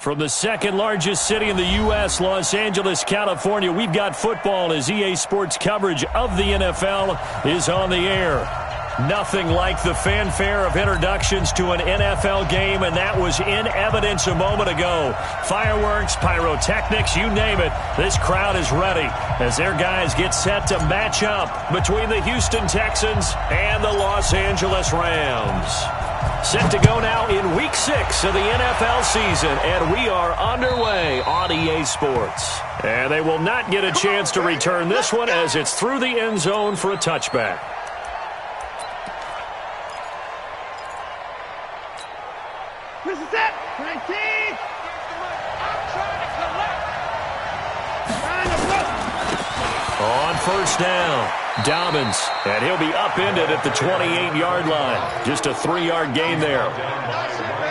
From the second largest city in the U.S., Los Angeles, California, we've got football as EA Sports coverage of the NFL is on the air. Nothing like the fanfare of introductions to an NFL game, and that was in evidence a moment ago. Fireworks, pyrotechnics, you name it, this crowd is ready as their guys get set to match up between the Houston Texans and the Los Angeles Rams. Set to go now in Week 6 of the NFL season, and we are underway on EA Sports. And they will not get a chance to return this one as it's through the end zone for a touchback. This is it. 19. On first down, Dobbins, and he'll be upended at the 28-yard line. Just a 3-yard gain there.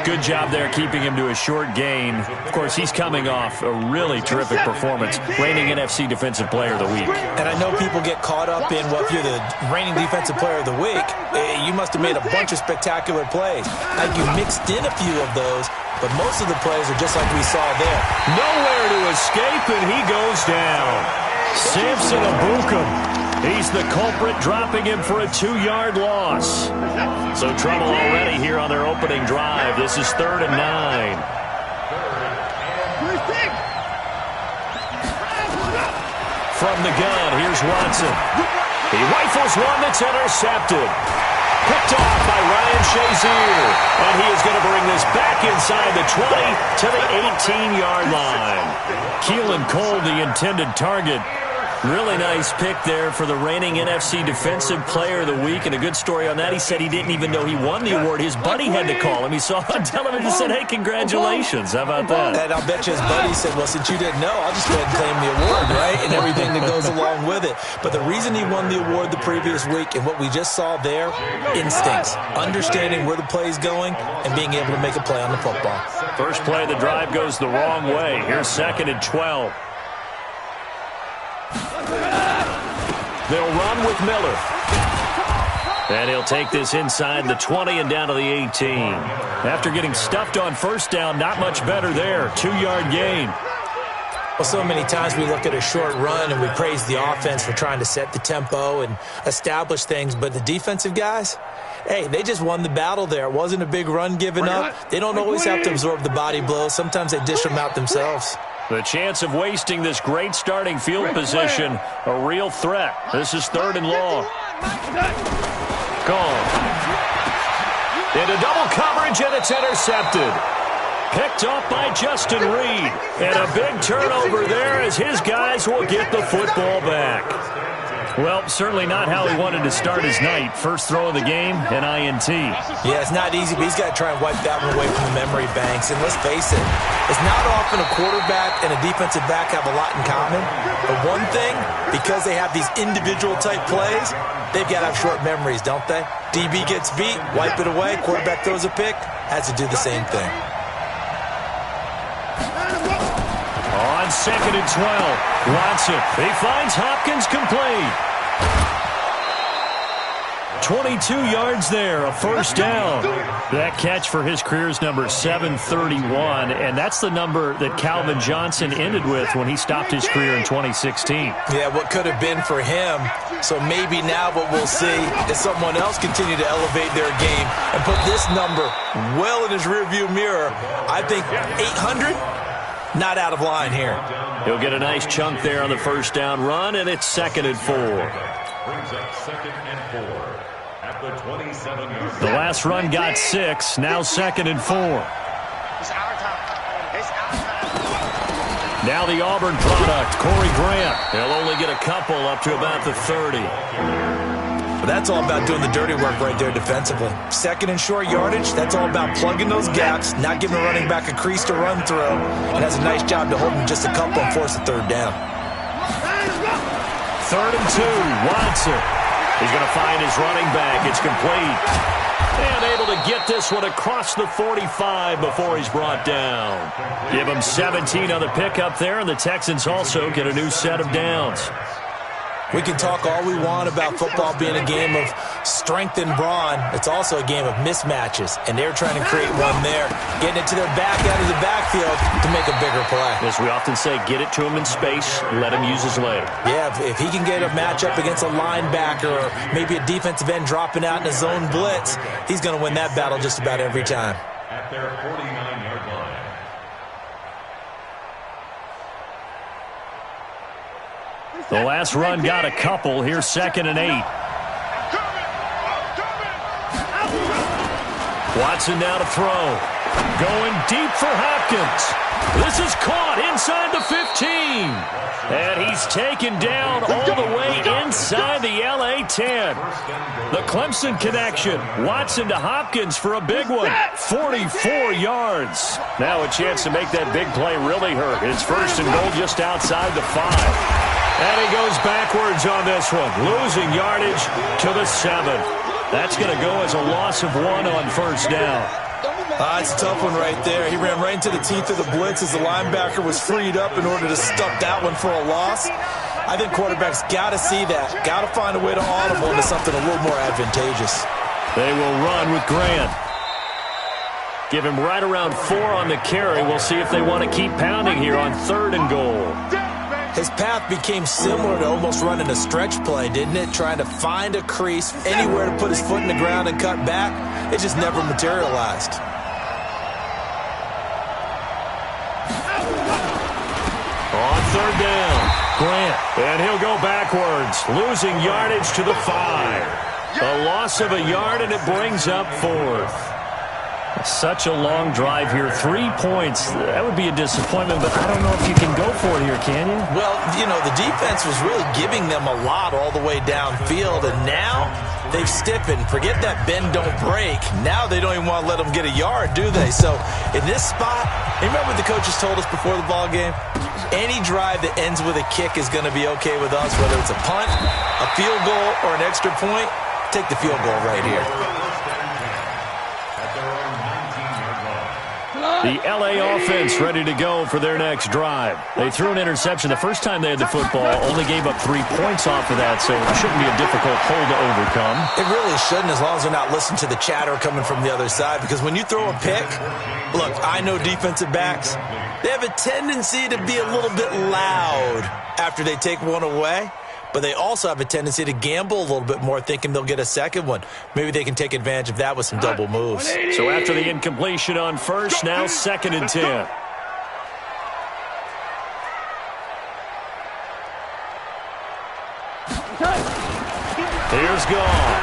Good job there keeping him to a short gain. Of course, he's coming off a really terrific performance, reigning NFC Defensive Player of the Week. And I know people get caught up in, well, if you're the reigning Defensive Player of the Week, you must have made a bunch of spectacular plays. Now, you mixed in a few of those, but most of the plays are just like we saw there. Nowhere to escape, and he goes down. Samson Abukum. He's the culprit, dropping him for a 2-yard loss. So trouble already here on their opening drive. This is 3rd and 9. From the gun, here's Watson. He rifles one that's intercepted. Picked off by Ryan Shazier. And he is going to bring this back inside the 20 to the 18-yard line. Keelan Cole, the intended target. Really nice pick there for the reigning NFC Defensive Player of the Week. And a good story on that, he said he didn't even know he won the award. His buddy had to call him. He saw it on television and said, hey, congratulations. How about that? And I'll bet you his buddy said, well, since you didn't know, I'll just go ahead and claim the award, right? And everything that goes along with it. But the reason he won the award the previous week and what we just saw there, instincts, understanding where the play is going and being able to make a play on the football. First play of the drive goes the wrong way. Here's 2nd and 12. They'll run with Miller. And he'll take this inside the 20 and down to the 18. After getting stuffed on first down, not much better there. 2-yard gain. Well, so many times we look at a short run and we praise the offense for trying to set the tempo and establish things. But the defensive guys, hey, they just won the battle there. It wasn't a big run given up. They don't always have to absorb the body blows. Sometimes they dish them out themselves. The chance of wasting this great starting field position, a real threat. This is 3rd and long. Gone. Into double coverage, and it's intercepted. Picked off by Justin Reed. And a big turnover there as his guys will get the football back. Well, certainly not how he wanted to start his night. First throw of the game, an INT. Yeah, it's not easy, but he's got to try and wipe that one away from the memory banks. And let's face it, it's not often a quarterback and a defensive back have a lot in common. But one thing, because they have these individual type plays, they've got to have short memories, don't they? DB gets beat, wipe it away, quarterback throws a pick, has to do the same thing. On 2nd and 12, Watson, he finds Hopkins complete. 22 yards there, a first down. That catch for his career is number 731, and that's the number that Calvin Johnson ended with when he stopped his career in 2016. Yeah, what could have been for him. So maybe now what we'll see is someone else continue to elevate their game and put this number well in his rearview mirror. I think 800, not out of line here. He'll get a nice chunk there on the first down run, and it's 2nd and 4. Brings up 2nd and 4 at the 27-yard. The last run got 6, now 2nd and 4. Now the Auburn product, Corey Grant. He'll only get a couple up to about the 30. But that's all about doing the dirty work right there defensively. 2nd and short yardage, that's all about plugging those gaps, not giving a running back a crease to run through, and has a nice job to hold him just a couple and force a 3rd down. 3rd and 2, Watson. He's going to find his running back. It's complete. And able to get this one across the 45 before he's brought down. Give him 17 on the pickup there, and the Texans also get a new set of downs. We can talk all we want about football being a game of strength and brawn. It's also a game of mismatches, and they're trying to create one there, getting it to their back out of the backfield to make a bigger play. As we often say, get it to him in space, let him use his leg. Yeah, if he can get a matchup against a linebacker or maybe a defensive end dropping out in a zone blitz, he's going to win that battle just about every time. At their 49-yard line. The last run got a couple. Here's 2nd and 8. Watson now to throw. Going deep for Hopkins. This is caught inside the 15. And he's taken down all the way inside the LA 10. The Clemson connection. Watson to Hopkins for a big one. 44 yards. Now a chance to make that big play really hurt. It's 1st and goal just outside the 5. And he goes backwards on this one, losing yardage to the 7. That's going to go as a loss of 1 on 1st down. It's a tough one right there. He ran right into the teeth of the blitz as the linebacker was freed up in order to stop that one for a loss. I think quarterbacks got to see that. Got to find a way to audible into something a little more advantageous. They will run with Grant. Give him right around 4 on the carry. We'll see if they want to keep pounding here on 3rd and goal. His path became similar to almost running a stretch play, didn't it? Trying to find a crease, anywhere to put his foot in the ground and cut back. It just never materialized. On 3rd down, Grant. And he'll go backwards, losing yardage to the 5. A loss of a yard, and it brings up 4th. Such a long drive here. 3 points. That would be a disappointment, but I don't know if you can go for it here, can you? Well, you know, the defense was really giving them a lot all the way downfield, and now they've stiffened. Forget that bend, don't break. Now they don't even want to let them get a yard, do they? So in this spot, remember what the coaches told us before the ball game? Any drive that ends with a kick is going to be okay with us, whether it's a punt, a field goal, or an extra point. Take the field goal right here. The L.A. offense ready to go for their next drive. They threw an interception the first time they had the football, only gave up 3 points off of that, so it shouldn't be a difficult hole to overcome. It really shouldn't, as long as they're not listening to the chatter coming from the other side, because when you throw a pick, look, I know defensive backs, they have a tendency to be a little bit loud after they take one away. But they also have a tendency to gamble a little bit more, thinking they'll get a second one. Maybe they can take advantage of that with some double moves. So after the incompletion on 1st, now 2nd and 10. Here's gone.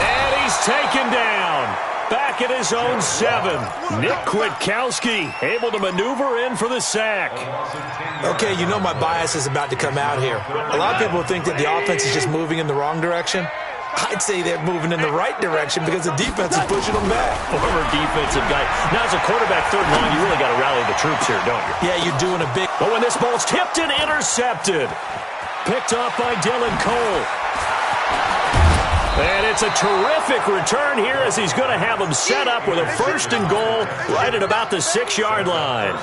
And he's taken down. Back at his own 7. Nick Kwiatkowski able to maneuver in for the sack. Okay, you know my bias is about to come out here. A lot of people think that the offense is just moving in the wrong direction. I'd say they're moving in the right direction because the defense is pushing them back. Former defensive guy. Now, as a quarterback, 3rd and long, you really got to rally the troops here, don't you? Yeah, you're doing a big... But when this ball's tipped and intercepted. Picked off by Dylan Cole. And it's a terrific return here as he's going to have him set up with a 1st and goal right at about the 6-yard line.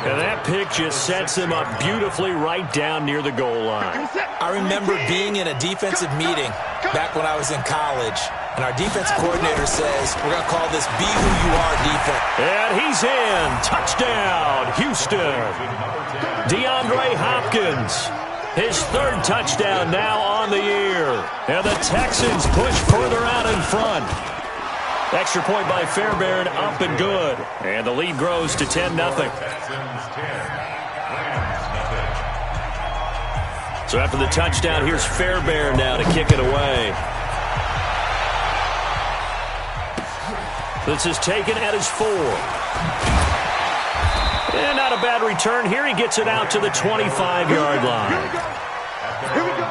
And that pick just sets him up beautifully right down near the goal line. I remember being in a defensive meeting back when I was in college, and our defensive coordinator says, we're going to call this Be Who You Are defense. And he's in. Touchdown, Houston. DeAndre Hopkins. His 3rd touchdown now on the year. And the Texans push further out in front. Extra point by Fairbairn, up and good. And the lead grows to 10-0. So after the touchdown, here's Fairbairn now to kick it away. This is taken at his 4. And not a bad return here. He gets it out to the 25-yard line. Here we go.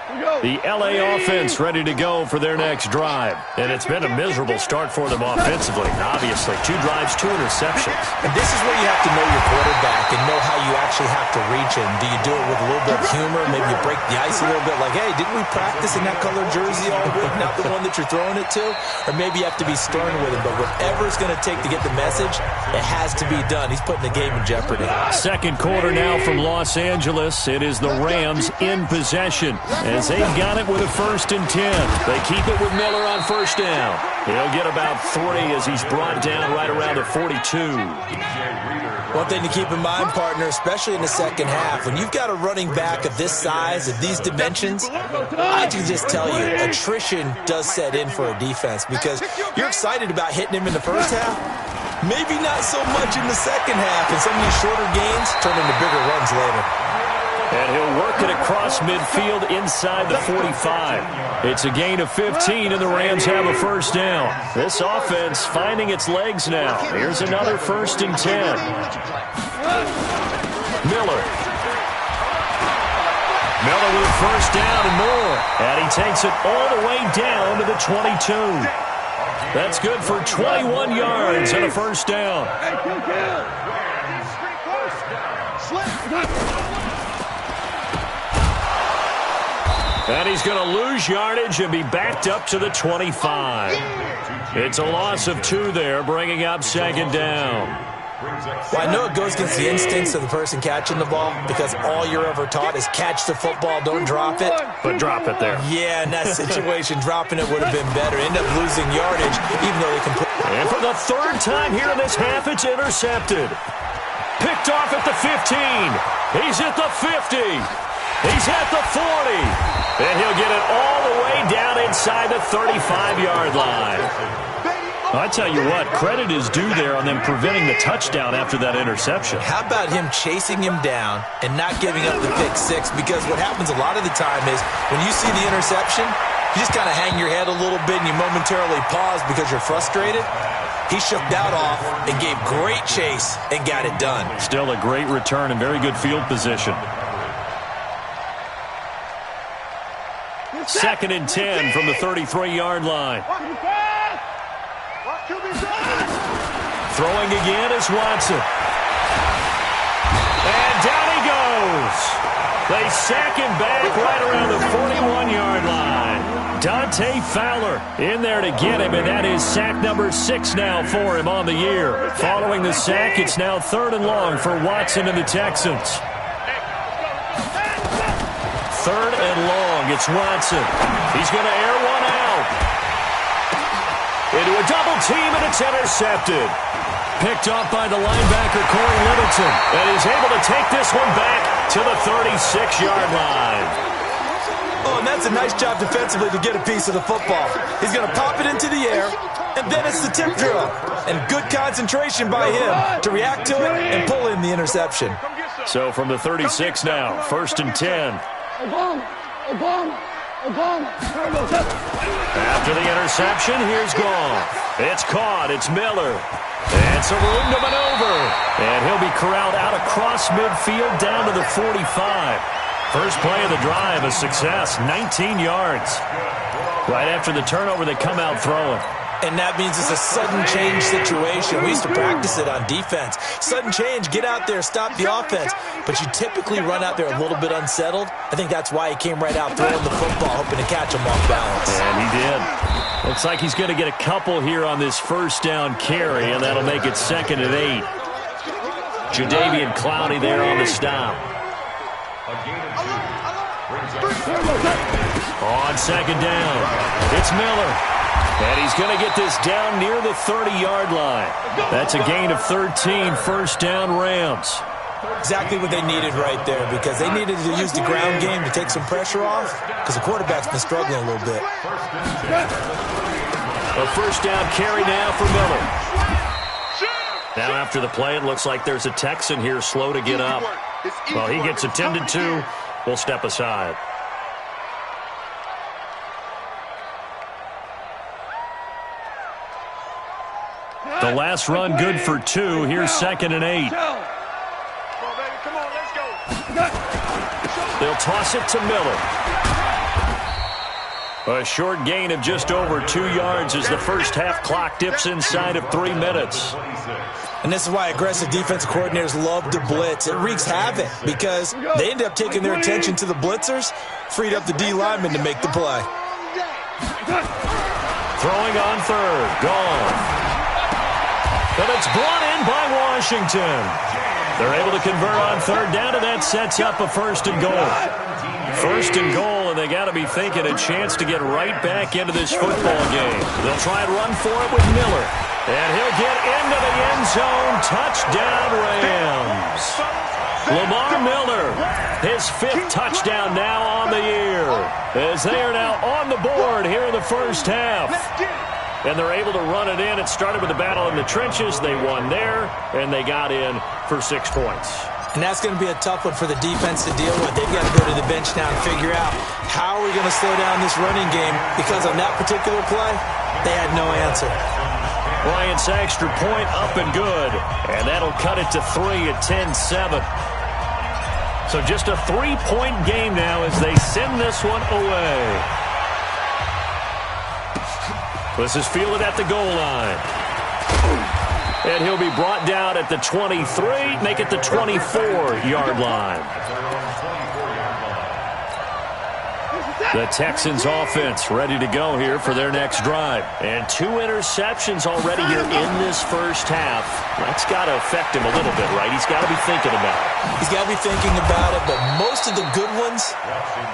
Here we go. The L.A. offense ready to go for their next drive. And it's been a miserable start for them offensively, obviously. 2 drives, 2 interceptions. And this is where you have to know your quarterback and know how you actually have to reach him. Do you do it with a little bit of humor? Maybe you break the ice a little bit like, hey, didn't we practice in that color jersey all week, not the one that you're throwing it to? Or maybe you have to be stern with him. But whatever it's going to take to get the message, it has to be done. He's putting the game in jeopardy. Second quarter now from Los Angeles. It is the Rams in possession as they've got it with a 1st and 10. They keep it with Miller on 1st down. He'll get about 3 as he's brought down right around the 42. One thing to keep in mind, partner, especially in the second half, when you've got a running back of this size, of these dimensions, I can just tell you, attrition does set in for a defense because you're excited about hitting him in the first half. Maybe not so much in the second half, and some of these shorter gains turn into bigger runs later. And he'll work it across midfield inside the 45. It's a gain of 15, and the Rams have a 1st down. This offense finding its legs now. Here's another 1st and 10. Miller with a 1st down and more. And he takes it all the way down to the 22. That's good for 21 yards and a 1st down. And he's going to lose yardage and be backed up to the 25. It's a loss of 2 there, bringing up 2nd down. Well, I know it goes against the instincts of the person catching the ball because all you're ever taught is catch the football, don't drop it. But drop it there. Yeah, in that situation, dropping it would have been better. End up losing yardage, even though they can put... And for the 3rd time here in this half, it's intercepted. Picked off at the 15. He's at the 50. He's at the 40. And he'll get it all the way down inside the 35-yard line. I tell you what, credit is due there on them preventing the touchdown after that interception. How about him chasing him down and not giving up the pick 6? Because what happens a lot of the time is when you see the interception, you just kind of hang your head a little bit and you momentarily pause because you're frustrated. He shook that off and gave great chase and got it done. Still a great return and very good field position. 2nd and 10 from the 33-yard line. Throwing again is Watson. And down he goes. They sack him back right around the 41-yard line. Dante Fowler in there to get him, and that is sack number 6 now for him on the year. Following the sack, it's now 3rd and long for Watson and the Texans. 3rd and long, it's Watson. He's going to air one out. Into a double team, and it's intercepted. Picked off by the linebacker, Corey Littleton. And he's able to take this one back to the 36-yard line. Oh, and that's a nice job defensively to get a piece of the football. He's going to pop it into the air, and then it's the tip drill. And good concentration by him to react to it and pull in the interception. So from the 36 now, 1st and 10. After the interception, here's Gone. It's caught. It's Miller. And some room to maneuver. And he'll be corralled out across midfield down to the 45. First play of the drive, a success, 19 yards. Right after the turnover, they come out throwing. And that means it's a sudden change situation. We used to practice it on defense. Sudden change, get out there, stop the offense. But you typically run out there a little bit unsettled. I think that's why he came right out throwing the football, hoping to catch him off balance. And he did. Looks like he's going to get a couple here on this 1st down carry, and that'll make it 2nd and 8. Jadeveon Clowney there on the stop. On 2nd down, it's Miller. And he's going to get this down near the 30-yard line. That's a gain of 13, 1st down Rams. Exactly what they needed right there because they needed to use the ground game to take some pressure off because the quarterback's been struggling a little bit. A 1st down carry now for Miller. Now after the play, it looks like there's a Texan here slow to get up. Well, he gets attended to. We'll step aside. The last run good for 2. Here's 2nd and 8. They'll toss it to Miller. A short gain of just over 2 yards as the first half clock dips inside of 3 minutes. And this is why aggressive defensive coordinators love to blitz. It wreaks havoc because they end up taking their attention to the blitzers, freed up the D lineman to make the play. Throwing on third. Gone. But it's brought in by Washington. They're able to convert on third down, and that sets up a 1st and goal. 1st and goal, and they got to be thinking a chance to get right back into this football game. They'll try and run for it with Miller. And he'll get into the end zone. Touchdown, Rams. Lamar Miller, his 5th touchdown now on the year, as they are now on the board here in the first half. And they're able to run it in. It started with a battle in the trenches. They won there, and they got in for 6 points. And that's going to be a tough one for the defense to deal with. They've got to go to the bench now and figure out how are we going to slow down this running game, because on that particular play, they had no answer. Bryant's extra point up and good, and that'll cut it to 3 at 10-7. So just a 3-point game now as they send this one away. This is fielded at the goal line. And he'll be brought down at the 23, make it the 24-yard line. The Texans offense ready to go here for their next drive. And 2 interceptions already here in this first half. That's got to affect him a little bit, right? He's got to be thinking about it. He's got to be thinking about it, but most of the good ones,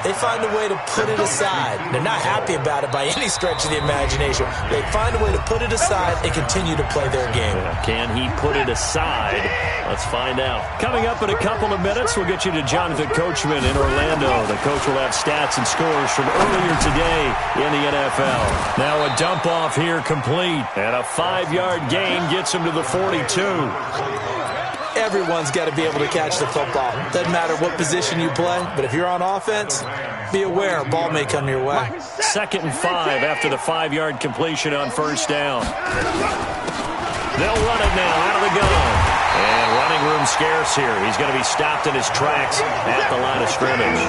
they find a way to put it aside. They're not happy about it by any stretch of the imagination. They find a way to put it aside and continue to play their game. Can he put it aside? Let's find out. Coming up in a couple of minutes, we'll get you to Jonathan Coachman in Orlando. The coach will have stats and scores from earlier today in the NFL. Now a dump off here complete, and a 5-yard gain gets him to the 42. Everyone's got to be able to catch the football. Doesn't matter what position you play, but if you're on offense, be aware a ball may come your way. 2nd and 5 after the 5-yard completion on first down. They'll run it now out of the gun. And running room scarce here. He's going to be stopped in his tracks at the line of scrimmage.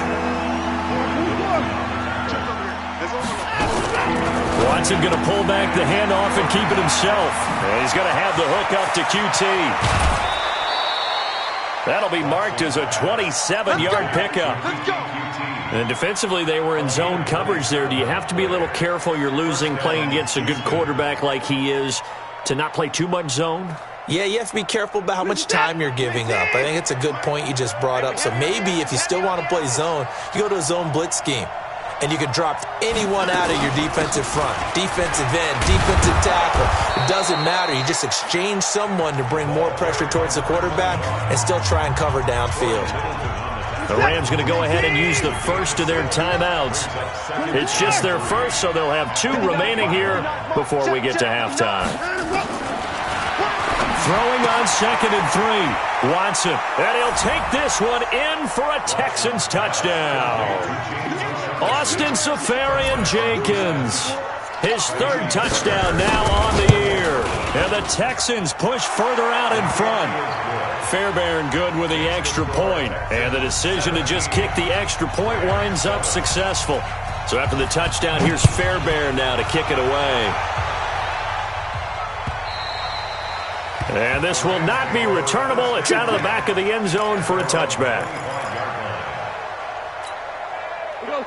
Watson going to pull back the handoff and keep it himself. And he's going to have the hook up to QT. That'll be marked as a 27-yard pickup. And defensively, they were in zone coverage there. Do you have to be a little careful? You're losing, playing against a good quarterback like he is, to not play too much zone? Yeah, you have to be careful about how much time you're giving up. I think it's a good point you just brought up. So maybe if you still want to play zone, you go to a zone blitz scheme. And you can drop anyone out of your defensive front. Defensive end, defensive tackle. It doesn't matter. You just exchange someone to bring more pressure towards the quarterback and still try and cover downfield. The Rams going to go ahead and use the first of their timeouts. It's just their first, so they'll have 2 remaining here before we get to halftime. Throwing on 2nd and 3. Watson. And he'll take this one in for a Texans touchdown. Austin Seferian-Jenkins. His 3rd touchdown now on the year. And the Texans push further out in front. Fairbairn good with the extra point. And the decision to just kick the extra point winds up successful. So after the touchdown, here's Fairbairn now to kick it away. And this will not be returnable. It's out of the back of the end zone for a touchback.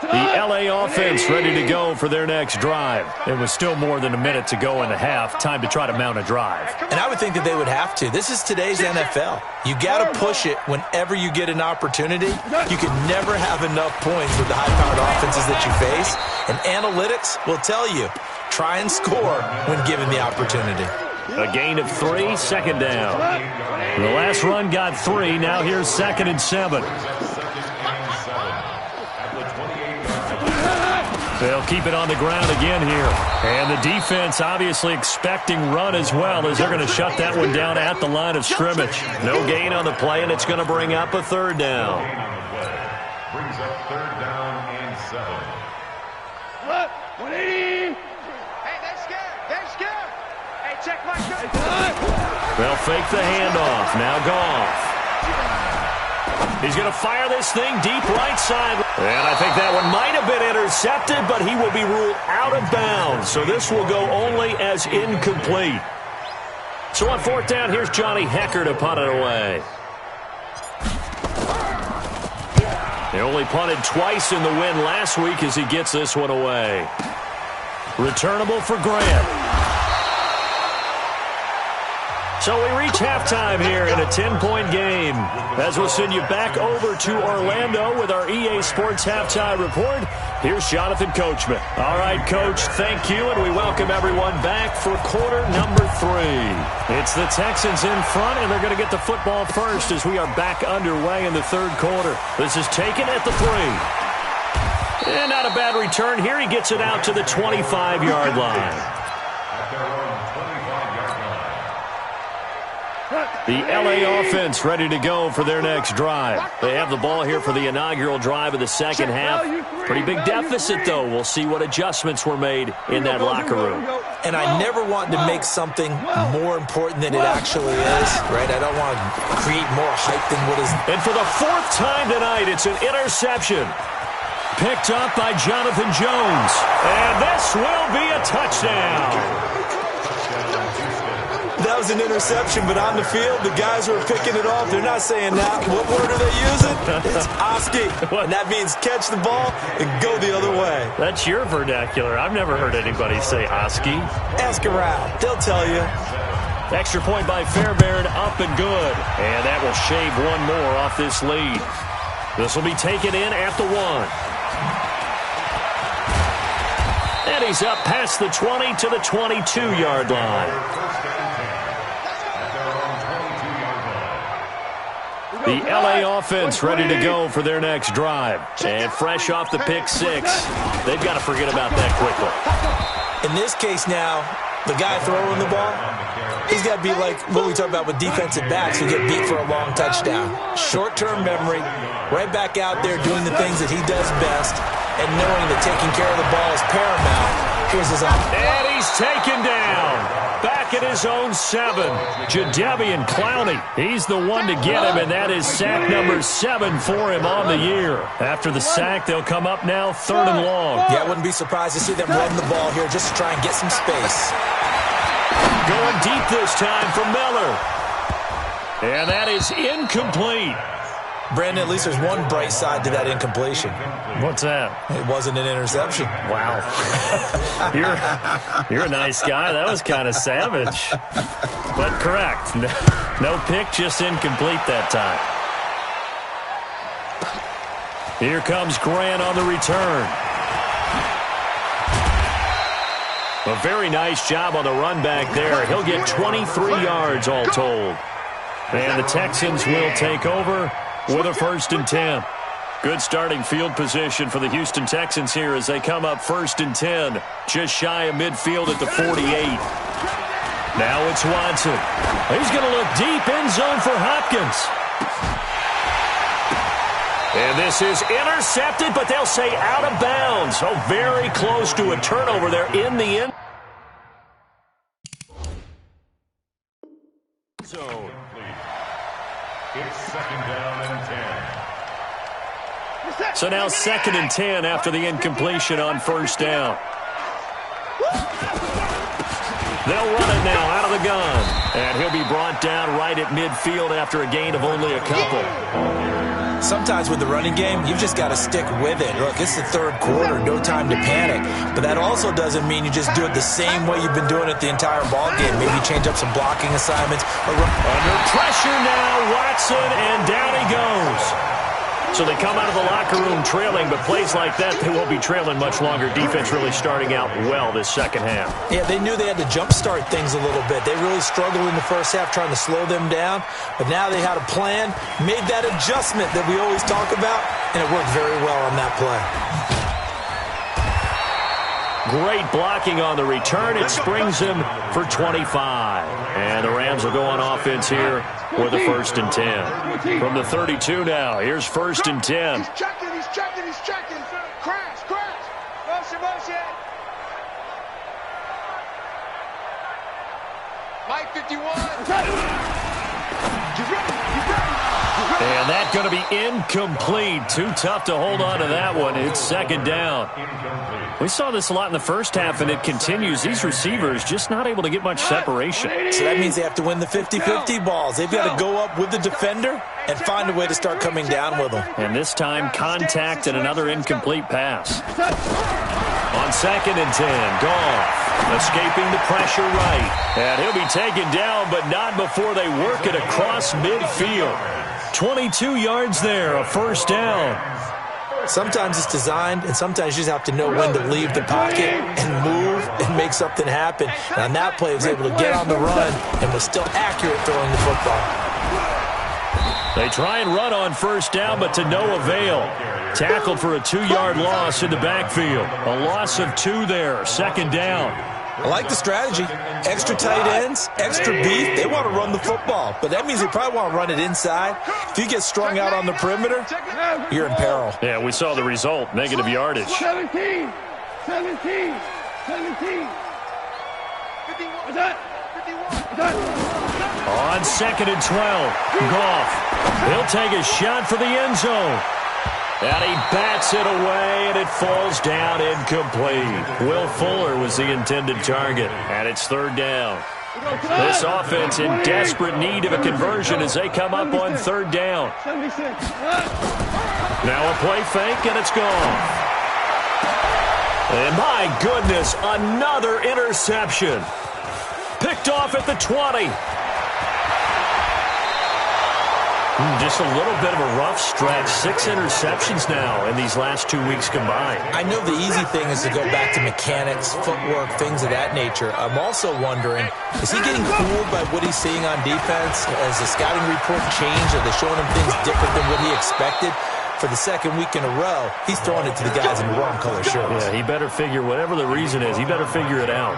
The L.A. offense ready to go for their next drive. There was still more than a minute to go in the half. Time to try to mount a drive. And I would think that they would have to. This is today's NFL. You got to push it whenever you get an opportunity. You can never have enough points with the high-powered offenses that you face. And analytics will tell you, try and score when given the opportunity. A gain of 3, 2nd down. The last run got 3. Now here's 2nd and 7. They'll keep it on the ground again here. And the defense obviously expecting run as well, as they're going to shut that one down at the line of scrimmage. No gain on the play, and it's going to bring up a 3rd down. Brings up 3rd down and 7. 180. Hey, they're scared. They're scared. Hey, check my gun. They'll fake the handoff. Now Goff. He's going to fire this thing deep right side. And I think that one might have been intercepted, but he will be ruled out of bounds. So this will go only as incomplete. So on fourth down, here's Johnny Hecker to punt it away. They only punted twice in the win last week as he gets this one away. Returnable for Grant. So we reach halftime here in a 10-point game. As we'll send you back over to Orlando with our EA Sports Halftime Report, here's Jonathan Coachman. All right, Coach, thank you, and we welcome everyone back for quarter number 3. It's the Texans in front, and they're going to get the football first as we are back underway in the third quarter. This is taken at the 3. And not a bad return here. He gets it out to the 25-yard line. The LA offense ready to go for their next drive. They have the ball here for the inaugural drive of the second half. Pretty big deficit, though. We'll see what adjustments were made in that locker room. And I never want to make something more important than it actually is, right? I don't want to create more hype than what is. And for the 4th time tonight, it's an interception. Picked up by Jonathan Jones. And this will be a touchdown. That was an interception, but on the field, the guys who are picking it off, they're not saying that. What word are they using? It's Oski. And that means catch the ball and go the other way. That's your vernacular. I've never heard anybody say Oski. Ask around. They'll tell you. Extra point by Fairbairn, up and good. And that will shave one more off this lead. This will be taken in at the 1. And he's up past the 20 to the 22-yard line. The LA offense ready to go for their next drive. And fresh off the pick 6, they've got to forget about that quickly. In this case now, the guy throwing the ball, he's got to be like what we talk about with defensive backs who get beat for a long touchdown. Short-term memory, right back out there doing the things that he does best, and knowing that taking care of the ball is paramount. Here's his own. And he's taken down. Back at his own 7. Jadeveon Clowney. He's the one to get him, and that is sack number 7 for him on the year. After the sack, they'll come up now 3rd and long. Yeah, I wouldn't be surprised to see them run the ball here just to try and get some space. Going deep this time for Miller. And that is incomplete. Brandon, at least there's one bright side to that incompletion. What's that? It wasn't an interception. Wow. You're a nice guy. That was kind of savage. But correct. No pick, just incomplete that time. Here comes Grant on the return. A very nice job on the run back there. He'll get 23 yards all told. And the Texans will take over with a 1st and 10. Good starting field position for the Houston Texans here as they come up 1st and 10. Just shy of midfield at the 48. Now it's Watson. He's going to look deep end zone for Hopkins. And this is intercepted, but they'll say out of bounds. So very close to a turnover there in the end zone. It's 2nd down and 10. So now 2nd and 10 after the incompletion on 1st down. They'll run it now out of the gun. And he'll be brought down right at midfield after a gain of only a couple. Sometimes with the running game, you've just got to stick with it. Look, it's the 3rd quarter, no time to panic. But that also doesn't mean you just do it the same way you've been doing it the entire ball game. Maybe change up some blocking assignments. Under pressure now, Watson, and down he goes. So they come out of the locker room trailing, but plays like that, they won't be trailing much longer. Defense really starting out well this second half. Yeah, they knew they had to jumpstart things a little bit. They really struggled in the first half trying to slow them down, but now they had a plan, made that adjustment that we always talk about, and it worked very well on that play. Great blocking on the return. It springs him for 25. And the Rams will go on offense here with a 1st and 10. From the 32 now, here's 1st and 10. He's checking. Crash. Motion. Mike 51. And that's going to be incomplete. Too tough to hold on to that one. It's second down. We saw this a lot in the first half, and it continues. These receivers just not able to get much separation. So that means they have to win the 50-50 balls. They've got to go up with the defender and find a way to start coming down with them. And this time, contact and another incomplete pass. On 2nd and 10, Goff escaping the pressure right. And he'll be taken down, but not before they work it across midfield. 22 yards there, a first down. Sometimes it's designed, and sometimes you just have to know when to leave the pocket and move and make something happen. And on that play, he was able to get on the run and was still accurate throwing the football. They try and run on first down, but to no avail. Tackled for a 2-yard loss in the backfield. A loss of 2 there, second down. I like the strategy. Extra tight ends, extra beef. They want to run the football, but that means they probably want to run it inside. If you get strung out on the perimeter, you're in peril. Yeah, we saw the result, negative yardage. 17. On 2nd and 12, Goff. He'll take a shot for the end zone. And he bats it away, and it falls down incomplete. Will Fuller was the intended target, and it's third down. This offense in desperate need of a conversion as they come up on third down. Now a play fake, and it's gone. And my goodness, another interception. Picked off at the 20. Just a little bit of a rough stretch. 6 interceptions now in these last 2 weeks combined. I know the easy thing is to go back to mechanics, footwork, things of that nature. I'm also wondering, is he getting fooled by what he's seeing on defense? Has the scouting report changed? Are they showing him things different than what he expected? For the second week in a row, he's throwing it to the guys in the wrong color shirts. Yeah, he better figure, whatever the reason is, he better figure it out.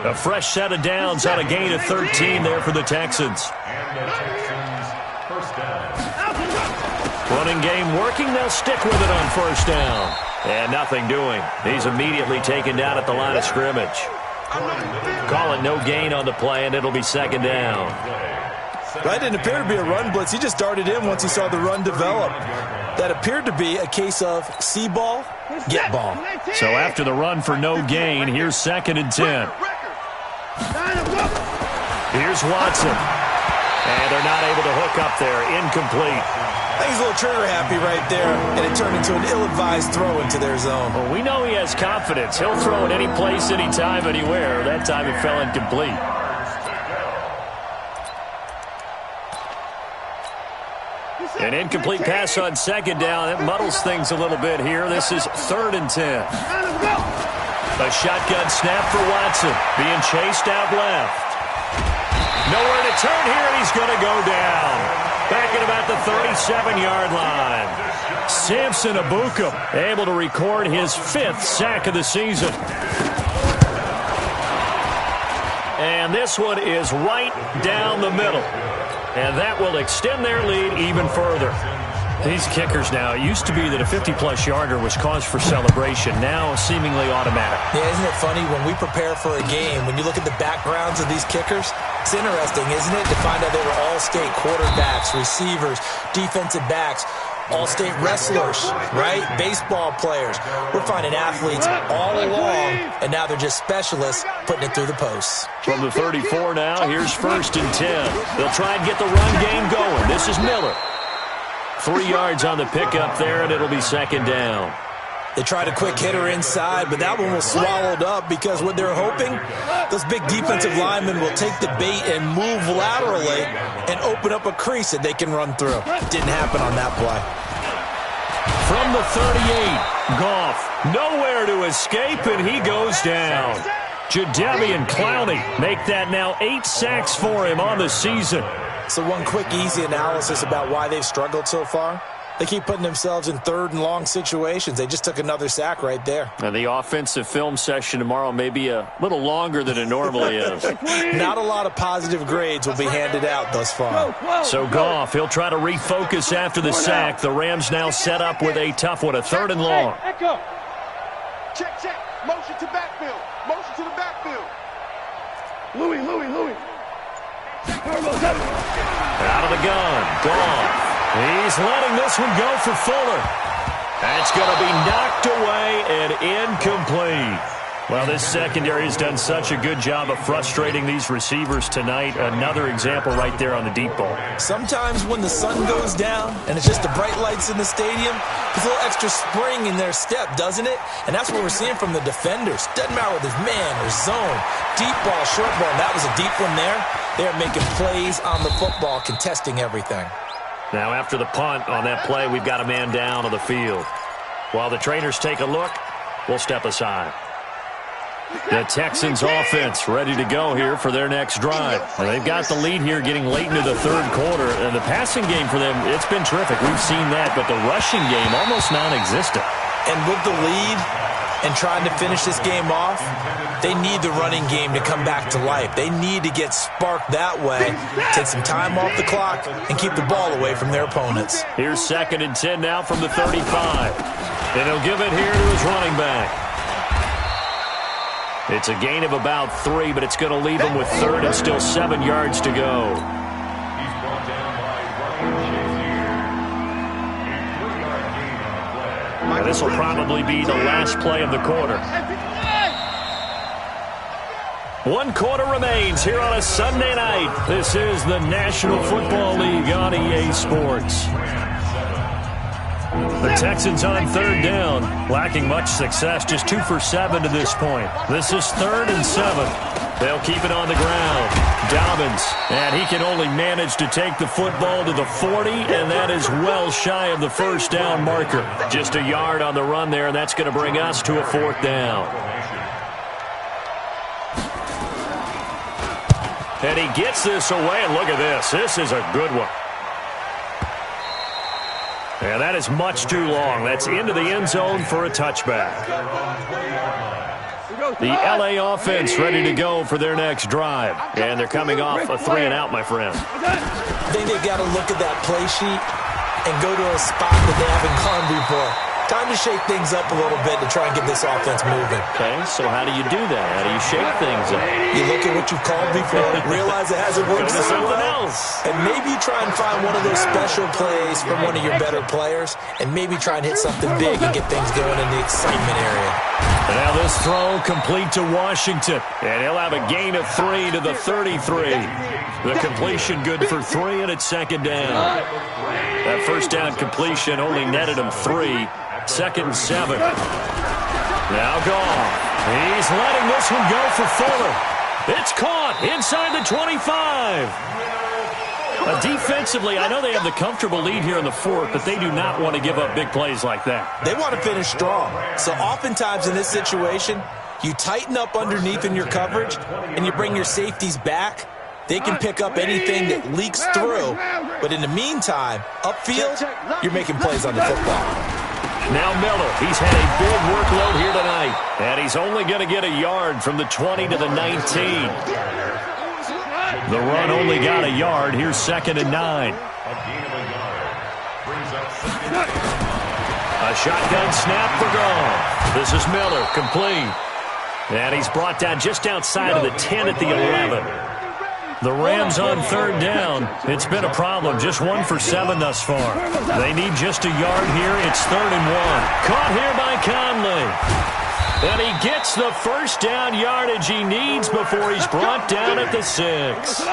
A fresh set of downs on a gain of 13 there for the Texans. Running game working, they'll stick with it on first down. And nothing doing. He's immediately taken down at the line of scrimmage. Call it no gain on the play, and it'll be second down. That didn't appear to be a run blitz. He just darted in once he saw the run develop. That appeared to be a case of see ball, get ball. So after the run for no gain, here's 2nd and 10. Here's Watson. And they're not able to hook up there. Incomplete. I think he's a little trigger happy right there, and it turned into an ill-advised throw into their zone. Well, we know he has confidence. He'll throw it any place, anytime, anywhere. That time it fell incomplete. An incomplete pass on second down. It muddles things a little bit here. This is 3rd and 10. A shotgun snap for Watson. Being chased out left. Nowhere to turn here, and he's going to go down. Back at about the 37-yard line. Samson Abuka able to record his 5th sack of the season. And this one is right down the middle. And that will extend their lead even further. These kickers now, it used to be that a 50-plus yarder was cause for celebration. Now seemingly automatic. Yeah, isn't it funny when we prepare for a game, when you look at the backgrounds of these kickers, it's interesting, isn't it, to find out they were all-state quarterbacks, receivers, defensive backs, all-state wrestlers, right? Baseball players. We're finding athletes all along, and now they're just specialists putting it through the posts. From the 34 now, here's 1st and 10. They'll try and get the run game going. This is Miller. 3 yards on the pickup there, and it'll be second down. They tried a quick hitter inside, but that one was swallowed up because what they're hoping, those big defensive linemen will take the bait and move laterally and open up a crease that they can run through. Didn't happen on that play. From the 38, Goff nowhere to escape, and he goes down. Jadeveon Clowney make that now 8 sacks for him on the season. So one quick, easy analysis about why they've struggled so far. They keep putting themselves in 3rd and long situations. They just took another sack right there. And the offensive film session tomorrow may be a little longer than it normally is. Not a lot of positive grades will be handed out thus far. So Goff, he'll try to refocus after the sack. The Rams now set up with a tough one, a 3rd and long. Echo. Check. Motion to backfield. Motion to the backfield. Louis. Out of the gun, Goff. He's letting this one go for Fuller. That's going to be knocked away and incomplete. Well, this secondary has done such a good job of frustrating these receivers tonight. Another example right there on the deep ball. Sometimes when the sun goes down and it's just the bright lights in the stadium, there's a little extra spring in their step, doesn't it? And that's what we're seeing from the defenders. Doesn't matter whether it's man or zone, deep ball, short ball. That was a deep one there. They're making plays on the football, contesting everything. Now after the punt on that play, we've got a man down on the field. While the trainers take a look, we'll step aside. The Texans offense ready to go here for their next drive. Now, they've got the lead here getting late into the third quarter. And the passing game for them, it's been terrific. We've seen that, but the rushing game almost non-existent. And with the lead and trying to finish this game off, they need the running game to come back to life. They need to get sparked that way, take some time off the clock, and keep the ball away from their opponents. Here's 2nd and 10 now from the 35. And he'll give it here to his running back. It's a gain of about 3, but it's going to leave him with 3rd and still 7 yards to go. He's brought down by Ryan Shazier. Now, this will probably be the last play of the quarter. 1 quarter remains here on a Sunday night. This is the National Football League on EA Sports. The Texans on 3rd down, lacking much success, just 2 for 7 to this point. This is 3rd and 7. They'll keep it on the ground. Dobbins, and he can only manage to take the football to the 40, and that is well shy of the first down marker. Just a yard on the run there, and that's going to bring us to a 4th down. And he gets this away, and look at this. This is a good one. And that is much too long. That's into the end zone for a touchback. The LA offense ready to go for their next drive. And they're coming off a 3-and-out, my friend. I think they've got to look at that play sheet and go to a spot that they haven't gone before. Time to shake things up a little bit to try and get this offense moving. Okay, so how do you do that? How do you shake things up? You look at what you've called before, realize it hasn't worked so well, and maybe try and find one of those special plays from one of your better players, and maybe try and hit something big and get things going in the excitement area. And now this throw complete to Washington, and he'll have a gain of 3 to the 33. The completion good for 3, and it's 2nd down. That first down completion only netted him 3. 2nd and 7. Now Goff. He's letting this one go for Fuller. It's caught inside the 25. Defensively, I know they have the comfortable lead here in the 4th, but they do not want to give up big plays like that. They want to finish strong. So oftentimes in this situation, you tighten up underneath in your coverage, and you bring your safeties back. They can pick up anything that leaks through. But in the meantime, upfield, you're making plays on the football. Now Miller, he's had a big workload here tonight, and he's only going to get a yard from the 20 to the 19. The run only got a yard. Here's 2nd and 9. A shotgun snap for Goff. This is Miller, complete. And he's brought down just outside of the 10 at the 11. The Rams on 3rd down. It's been a problem. Just 1 for 7 thus far. They need just a yard here. It's 3rd and 1. Caught here by Conley. And he gets the first down yardage he needs before he's brought down at the 6.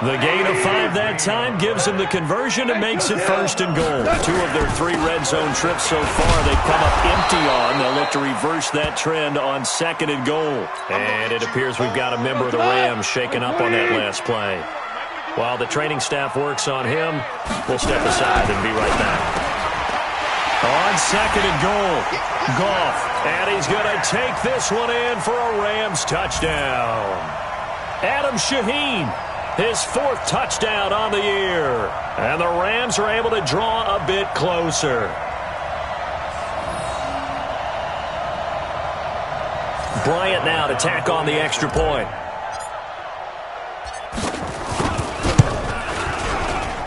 The gain of 5 that time gives him the conversion and makes it 1st and goal. 2 of their 3 red zone trips so far they've come up empty on. They'll look to reverse that trend on 2nd and goal. And it appears we've got a member of the Rams shaken up on that last play. While the training staff works on him, we'll step aside and be right back. On 2nd and goal, Goff, and he's going to take this one in for a Rams touchdown. Adam Shaheen, his 4th touchdown on the year. And the Rams are able to draw a bit closer. Bryant now to tack on the extra point.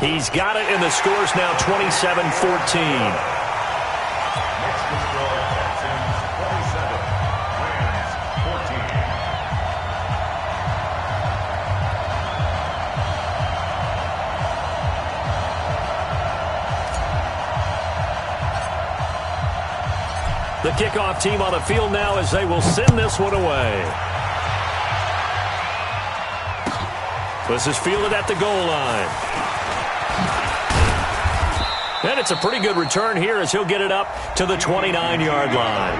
He's got it, and the score's now 27-14. kickoff team on the field now as they will send this one away. This is fielded at the goal line. And it's a pretty good return here as he'll get it up to the 29-yard line.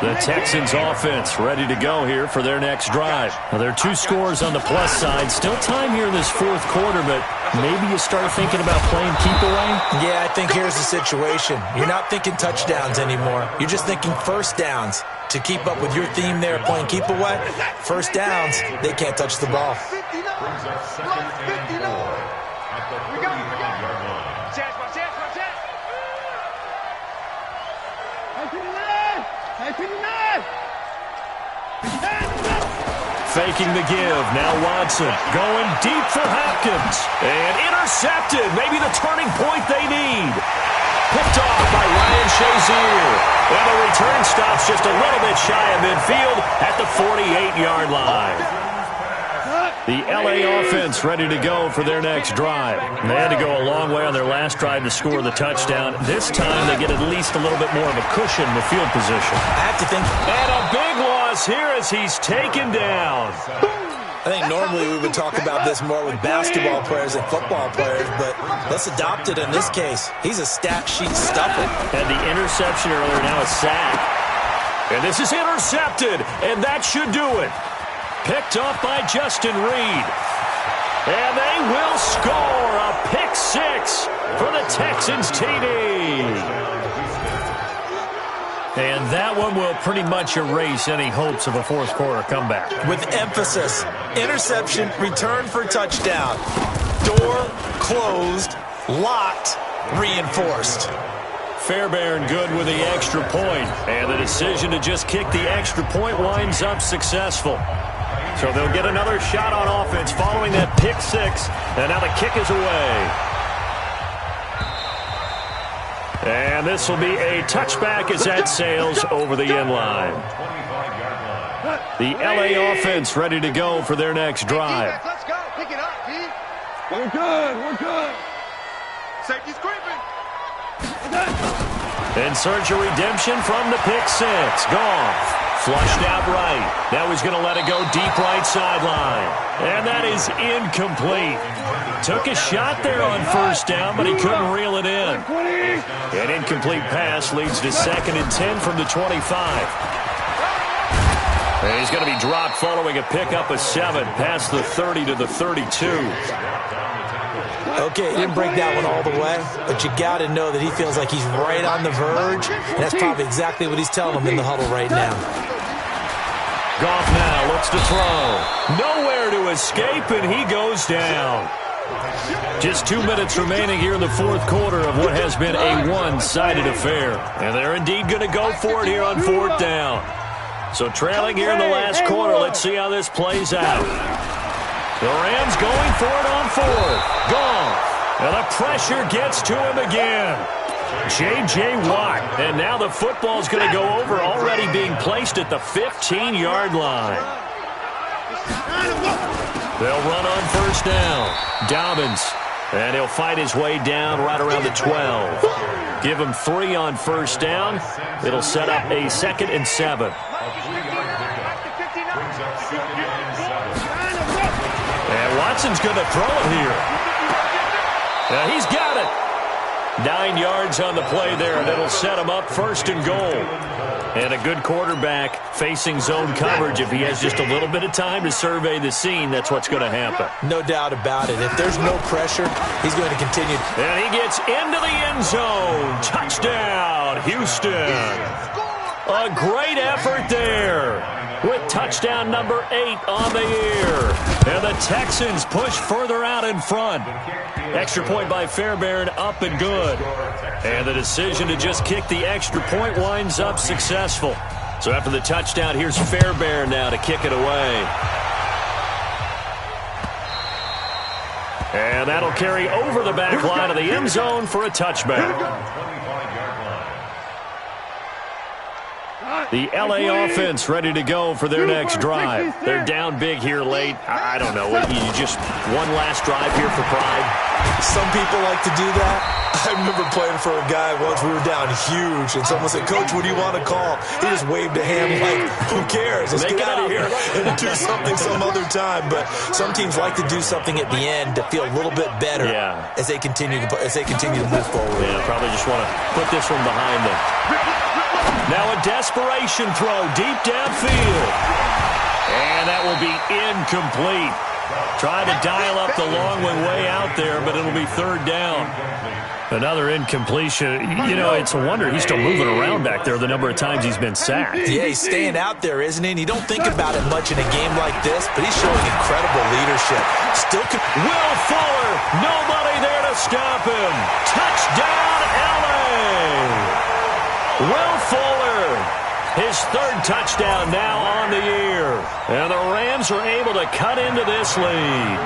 The Texans offense ready to go here for their next drive. Well, there are 2 scores on the plus side. Still time here in this fourth quarter, but maybe you start thinking about playing keep away? Yeah, I think here's the situation. You're not thinking touchdowns anymore. You're just thinking first downs. To keep up with your theme there, playing keep away, first downs, they can't touch the ball. Brings up second and 4 at the 35-yard line. Faking the give. Now Watson going deep for Hopkins. And intercepted. Maybe the turning point they need. Picked off by Ryan Shazier. And the return stops just a little bit shy of midfield at the 48-yard line. The L.A. offense ready to go for their next drive. They had to go a long way on their last drive to score the touchdown. This time they get at least a little bit more of a cushion in the field position. I have to think. And a big loss here as he's taken down. I think normally we would talk about this more with basketball players and football players, but let's adopt it in this case. He's a stat sheet stuffer. And the interception earlier, now a sack. And this is intercepted, and that should do it. Picked off by Justin Reed. And they will score a pick 6 for the Texans TD. And that one will pretty much erase any hopes of a fourth quarter comeback. With emphasis, interception, return for touchdown. Door closed, locked, reinforced. Fairbairn good with the extra point. And the decision to just kick the extra point winds up successful. So they'll get another shot on offense following that pick 6. And now the kick is away. And this will be a touchback as that sails over the end line. The L.A. offense ready to go for their next drive. Let's go. Pick it up, D. We're good. We're good. Safety's creeping. In search of redemption from the pick 6. Goff. Flushed out right. Now he's going to let it go deep right sideline. And that is incomplete. Took a shot there on first down, but he couldn't reel it in. An incomplete pass leads to 2nd and 10 from the 25. And he's going to be dropped following a pickup of 7 past the 30 to the 32. Okay, he didn't break that one all the way, but you got to know that he feels like he's right on the verge, and that's probably exactly what he's telling him in the huddle right now. Goff now looks to throw. Nowhere to escape, and he goes down. Just 2 minutes remaining here in the fourth quarter of what has been a one-sided affair. And they're indeed going to go for it here on 4th down. So trailing here in the last quarter, let's see how this plays out. The Rams going for it on 4th. Goff. And the pressure gets to him again. J.J. Watt. And now the football's going to go over, already being placed at the 15-yard line. They'll run on first down. Dobbins. And he'll fight his way down right around the 12. Give him 3 on first down. It'll set up a 2nd and 7. And Watson's going to throw it here. Yeah, he's got it. 9 yards on the play there, and it'll set him up 1st and goal. And a good quarterback facing zone coverage. If he has just a little bit of time to survey the scene, that's what's going to happen. No doubt about it. If there's no pressure, he's going to continue. And he gets into the end zone. Touchdown, Houston. A great effort there with touchdown number 8 on the year. And the Texans push further out in front. Extra point by Fairbairn, up and good. And the decision to just kick the extra point winds up successful. So after the touchdown, here's Fairbairn now to kick it away. And that'll carry over the back line of the end zone for a touchback. The LA offense ready to go for their next drive. They're down big here late. I don't know. You just one last drive here for pride? Some people like to do that. I remember playing for a guy once. We were down huge, and someone said, "Coach, what do you want to call?" He just waved a hand like, "Who cares? Let's get out of here and do something some other time." But some teams like to do something at the end to feel a little bit better as they continue to move forward. Yeah, probably just want to put this one behind them. Now a desperation throw deep downfield. And that will be incomplete. Trying to dial up the long one way out there, but it'll be third down. Another incompletion. You know, it's a wonder he's still moving around back there the number of times he's been sacked. Yeah, he's staying out there, isn't he? And you don't think about it much in a game like this, but he's showing incredible leadership. Will Fuller, nobody there to stop him. Touchdown, LA! Will Fuller, his third touchdown now on the year. And the Rams are able to cut into this lead.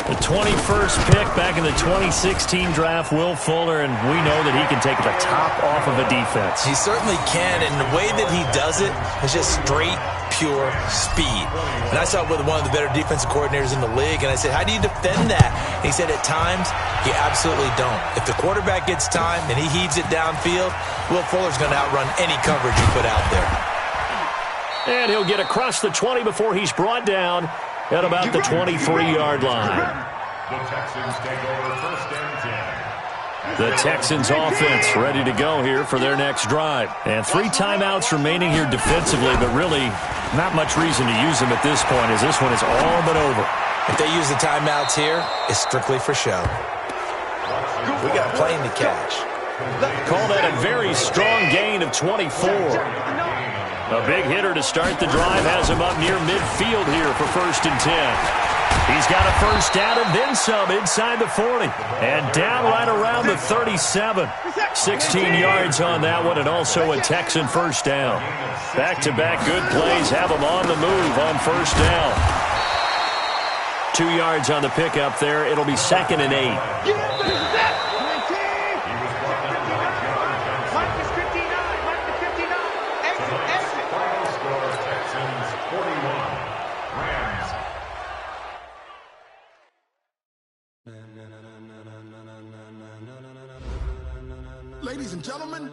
The 21st pick back in the 2016 draft, Will Fuller, and we know that he can take the top off of a defense. He certainly can, and the way that he does it is just straight, pure speed. And I saw it with one of the better defensive coordinators in the league, and I said, "How do you defend that?" And he said, "At times, you absolutely don't. If the quarterback gets time and he heaves it downfield, Will Fuller's going to outrun any coverage you put out there." And he'll get across the 20 before he's brought down at about the 23-yard line. The Texans take over first and 10. The Texans offense ready to go here for their next drive. And 3 timeouts remaining here defensively, but really not much reason to use them at this point as this one is all but over. If they use the timeouts here, it's strictly for show. We got a plane to catch. Call that a very strong gain of 24. A big hitter to start the drive has him up near midfield here for first and 10. He's got a first down and then some inside the 40. And down right around the 37. 16 yards on that one and also a Texan first down. Back-to-back good plays have him on the move on first down. 2 yards on the pickup there. It'll be second and 8. Ladies and gentlemen,